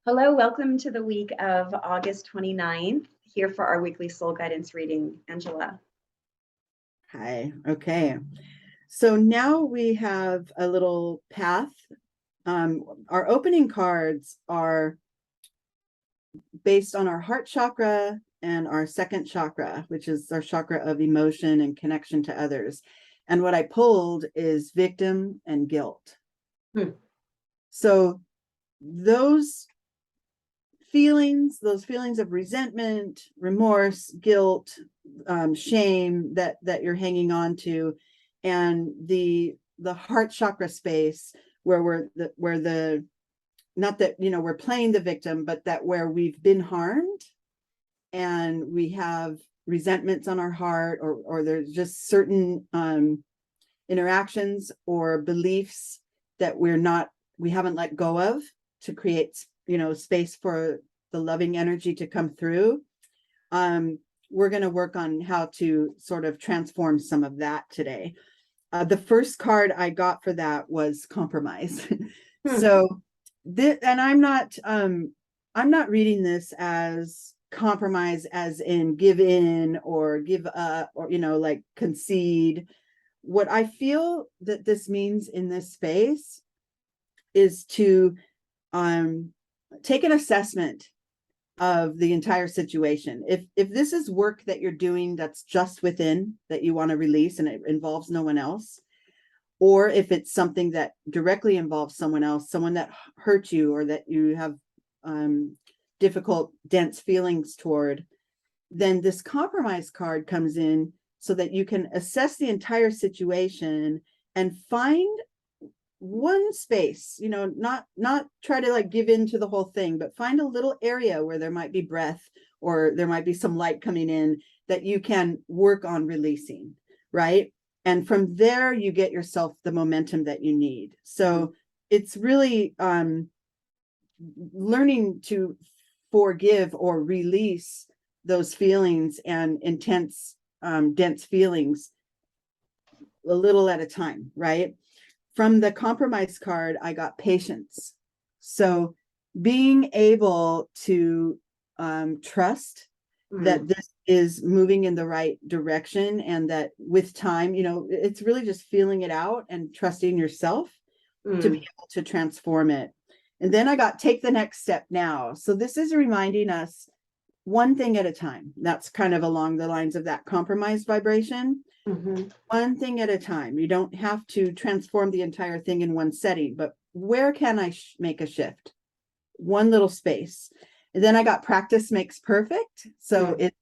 Hello, welcome to the week of August 29th, here for our weekly soul guidance reading. Angela. Hi. Okay. So now we have a little path. Our opening cards are based on our heart chakra and our second chakra, which is our chakra of emotion and connection to others. And what I pulled is victim and guilt. So those feelings of resentment, remorse, guilt, shame that you're hanging on to, and the heart chakra space where we're not that we're playing the victim, but that where we've been harmed and we have resentments on our heart, or there's just certain interactions or beliefs that we haven't let go of to create space for the loving energy to come through. We're going to work on how to sort of transform some of that today. The first card I got for that was compromise. So and I'm not reading this as compromise as in give in or give up or like concede. What I feel that this means in this space is to take an assessment of the entire situation. If this is work that you're doing that's just within, that you want to release and it involves no one else, or if it's something that directly involves someone else, someone that hurt you or that you have difficult, dense feelings toward, then this compromise card comes in so that you can assess the entire situation and find one space, not try to give in to the whole thing, but find a little area where there might be breath or there might be some light coming in that you can work on releasing, right? And from there, you get yourself the momentum that you need. So it's really learning to forgive or release those feelings and intense, dense feelings a little at a time, right? From the compromise card, I got patience. So being able to trust that this is moving in the right direction, and that with time, it's really just feeling it out and trusting yourself to be able to transform it. And then I got take the next step now. So this is reminding us one thing at a time. That's kind of along the lines of that compromise vibration. One thing at a time. You don't have to transform the entire thing in one setting, but where can I make a shift? One little space. And then I got practice makes perfect. So it's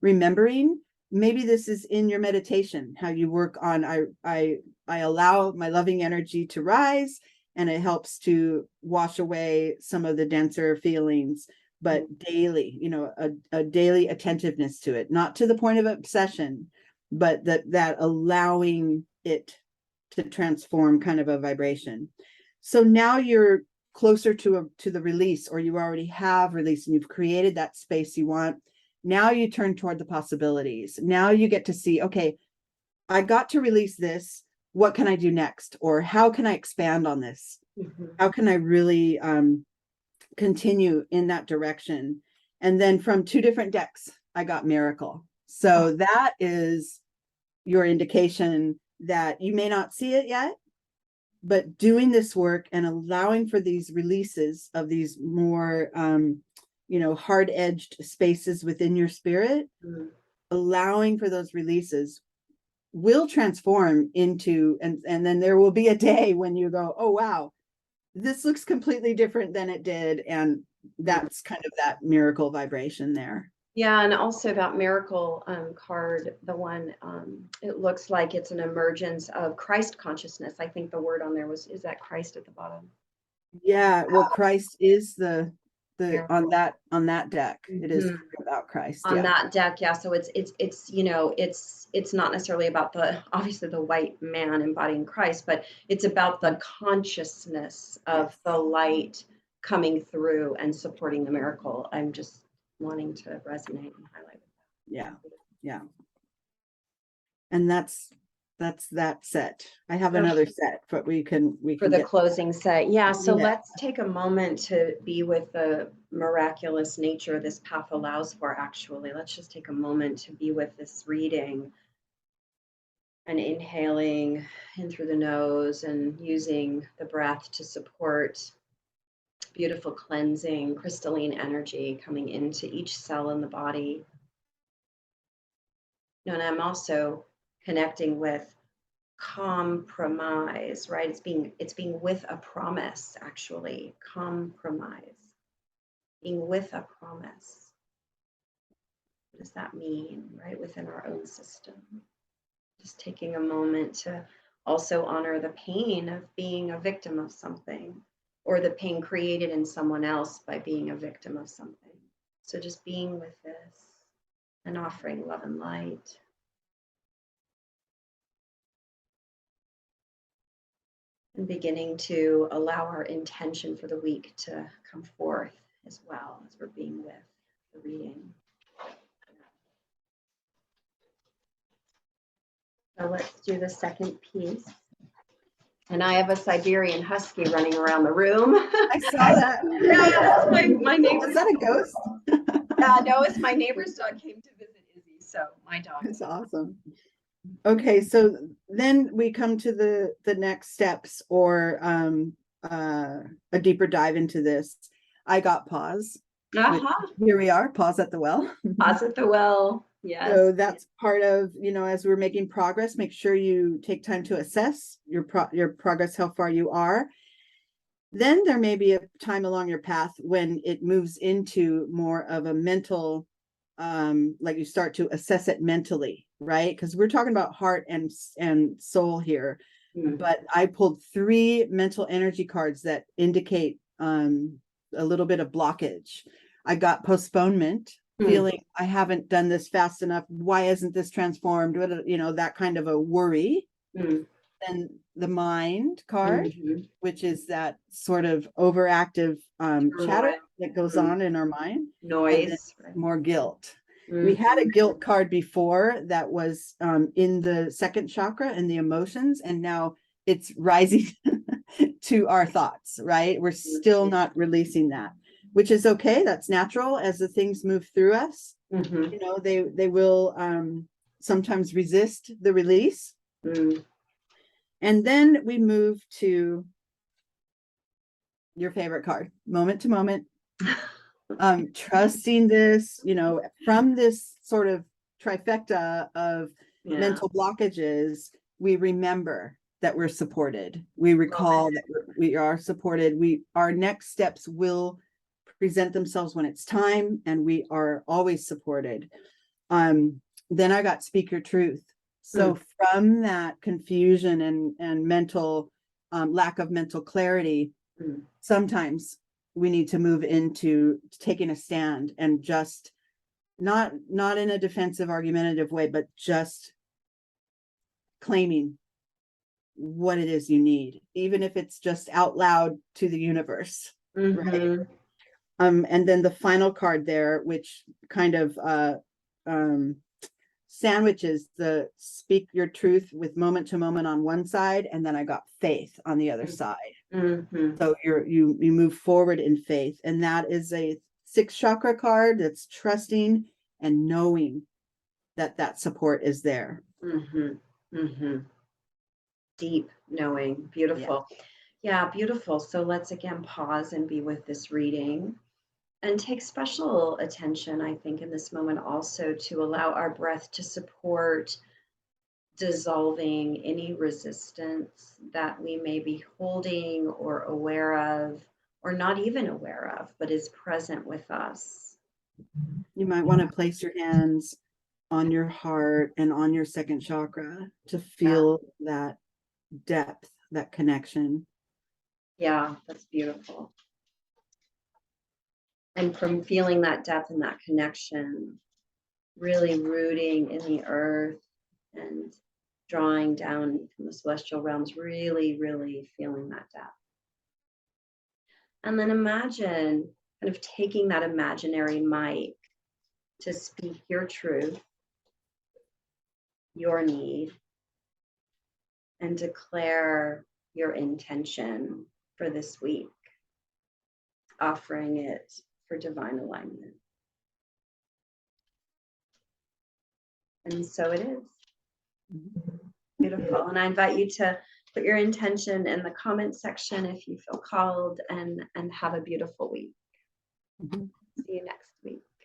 remembering, maybe this is in your meditation, how you work on, I allow my loving energy to rise, and it helps to wash away some of the denser feelings, but daily, a daily attentiveness to it, not to the point of obsession, but that allowing it to transform kind of a vibration. So now you're closer to the release, or you already have released and you've created that space you want. Now you turn toward the possibilities. Now you get to see, okay, I got to release this. What can I do next? Or how can I expand on this? How can I really continue in that direction? And then from two different decks, I got Miracle. So that is your indication that you may not see it yet, but doing this work and allowing for these releases of these more, hard-edged spaces within your spirit, allowing for those releases will transform into, and then there will be a day when you go, oh, wow, this looks completely different than it did. And that's kind of that miracle vibration there. Yeah, and also that miracle card, the one, it looks like it's an emergence of Christ consciousness. I think the word on there is that Christ at the bottom? Yeah, well, Christ is the on that deck. It is about Christ. On that deck, yeah. So it's it's not necessarily about obviously the white man embodying Christ, but it's about the consciousness of the light coming through and supporting the miracle. I'm just wanting to resonate and highlight that. Yeah. And that's that's that set. I have Oh, another set, but we can for the get, closing set. Yeah, so yeah. let's take a moment to be with the miraculous nature this path allows for, actually. Let's just take a moment to be with this reading and inhaling in through the nose and using the breath to support beautiful cleansing, crystalline energy coming into each cell in the body. And I'm also connecting with compromise, right? It's being with a promise, actually. Compromise. Being with a promise. What does that mean, right? Within our own system. Just taking a moment to also honor the pain of being a victim of something, or the pain created in someone else by being a victim of something. So just being with this and offering love and light. And beginning to allow our intention for the week to come forth as well as we're being with the reading. So let's do the second piece. And I have a Siberian Husky running around the room. I saw that. Yeah, my neighbor's. Is that a ghost? No, it's my neighbor's dog came to visit Izzy, so my dog. That's awesome. Okay, so then we come to the next steps, or a deeper dive into this. I got pause. Uh-huh. Here we are, pause at the well. Pause at the well. Yes. So that's part of, as we're making progress, make sure you take time to assess your progress, how far you are. Then there may be a time along your path when it moves into more of a mental, like you start to assess it mentally, right? Because we're talking about heart and soul here. But I pulled 3 mental energy cards that indicate a little bit of blockage. I got postponement, feeling I haven't done this fast enough. Why isn't this transformed? That kind of a worry. Then the mind card, which is that sort of overactive chatter that goes on in our mind. Noise. More guilt. We had a guilt card before that was in the second chakra and the emotions, and now it's rising to our thoughts, right? We're still not releasing that, which is okay. That's natural as the things move through us. They will sometimes resist the release. And then we move to your favorite card, moment to moment. Trusting this, from this sort of trifecta of mental blockages, we remember that we're supported. We recall that we are supported. Our next steps will present themselves when it's time, and we are always supported. Then I got speak your truth. So from that confusion and mental lack of mental clarity, sometimes we need to move into taking a stand and just not in a defensive, argumentative way, but just claiming what it is you need, even if it's just out loud to the universe. Right. And then the final card there, which kind of sandwiches the speak your truth with moment to moment on one side, and then I got faith on the other side. So you move forward in faith, and that is a 6th chakra card that's trusting and knowing that support is there. Deep knowing. Beautiful. Yeah, beautiful. So let's again pause and be with this reading. And take special attention, I think, in this moment also to allow our breath to support dissolving any resistance that we may be holding or aware of, or not even aware of, but is present with us. You might want to place your hands on your heart and on your 2nd chakra to feel that depth, that connection. Yeah, that's beautiful. And from feeling that depth and that connection, really rooting in the earth and drawing down from the celestial realms, really, really feeling that depth. And then imagine kind of taking that imaginary mic to speak your truth, your need, and declare your intention for this week, offering it for divine alignment. And so it is. Beautiful. And I invite you to put your intention in the comment section if you feel called, and have a beautiful week. See you next week.